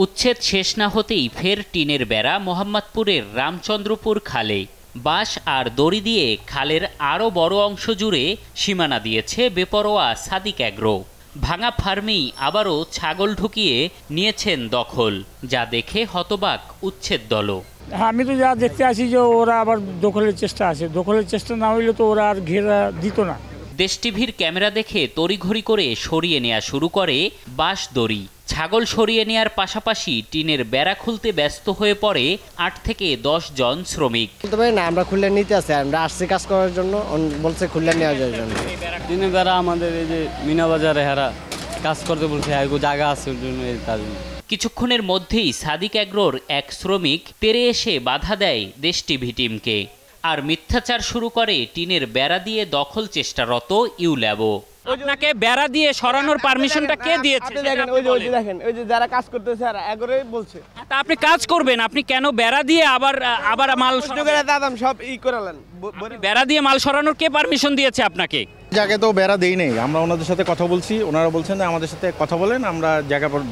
উচ্ছেদ শেষ না হতেই ফের টিনের বেড়া মোহাম্মদপুরের রামচন্দ্রপুর খালে। বাঁশ আর দড়ি দিয়ে খালের আরও বড় অংশ জুড়ে সীমানা দিয়েছে বেপরোয়া সাদিক অ্যাগ্রো। ভাঙা ফার্মেই আবারও ছাগল ঢুকিয়ে নিয়েছেন দখল, যা দেখে হতবাক উচ্ছেদ দলও। আমি তো যা দেখতে আসি যে ওরা আবার দখলের চেষ্টা আছে, দখলের চেষ্টা না হইলে তো ওরা আর ঘেরা দিত না। দেশ টিভির ক্যামেরা দেখে তড়িঘড়ি করে সরিয়ে নেওয়া শুরু করে বাঁশ দড়ি। ছাগল সরিয়ে নেওয়ার পাশাপাশি টিনের বেড়া খুলতে ব্যস্ত হয়ে পড়ে 8 থেকে 10 জন শ্রমিক। না, আমরা খুলে নিতে আসি, আমরা আসছি কাজ করার জন্য, বলছে খুলে নেওয়ার জন্য। টিনের বেড়া আমাদের এই যে মিনা বাজারে হেরা কাজ করতে বলছে, জায়গা আছে ওর জন্য। কিছুক্ষণের মধ্যেই সাদিক অ্যাগ্রোর এক শ্রমিক তেড়ে এসে বাধা দেয় দেশ টিভি টিমকে, আর মিথ্যাচার শুরু করে টিনের বেড়া দিয়ে দখল চেষ্টারত ইউল্যাবও। আপনাকে বেড়া দিয়ে সরানোর পারমিশনটা কে দিয়েছে? দেখেন ওই যে যারা কাজ করতেছে আর এগোরেই বলছে। তা আপনি কাজ করবেন, আপনি কেন বেড়া দিয়ে আবার মাল দাদাম সব করালেন? বেড়া দিয়ে মাল সরানোর কে পারমিশন দিয়েছে আপনাকে? জায়গা তো বেড়া দেই নেই, আমরা ওনাদের সাথে কথা বলছি, ওনারা বলছেন যে আমাদের সাথে কথা বলেন, আমরা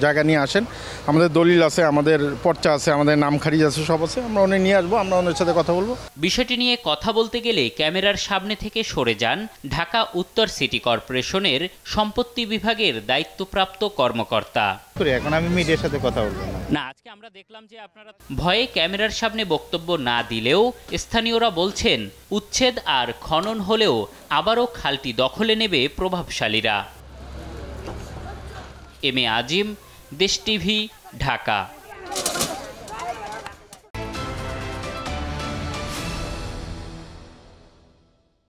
জায়গা নিয়ে আসেন, আমাদের দলিল আছে, আমাদের পর্চা আছে, আমাদের নাম খারিজ আছে, সব আছে, আমরা ওনে নিয়ে আসবো, আমরা ওনাদের সাথে কথা বলবো। বিষয়টি নিয়ে কথা বলতে গেলে ক্যামেরার সামনে থেকে সরে যান ঢাকা উত্তর সিটি কর্পোরেশনের সম্পত্তি বিভাগের দায়িত্বপ্রাপ্ত কর্মকর্তা। এখন আমি মিডিয়ার সাথে কথা বলবো না, আজকে আমরা দেখলাম যে আপনারা ভয়ে ক্যামেরার সামনে বক্তব্য না দিলেও স্থানীয়রা বলছেন উচ্ছেদ আর খনন হলেও আবারও খালটি দখলে নেবে প্রভাবশালীরা। এম এ আজিম, দেশ টিভি, ঢাকা।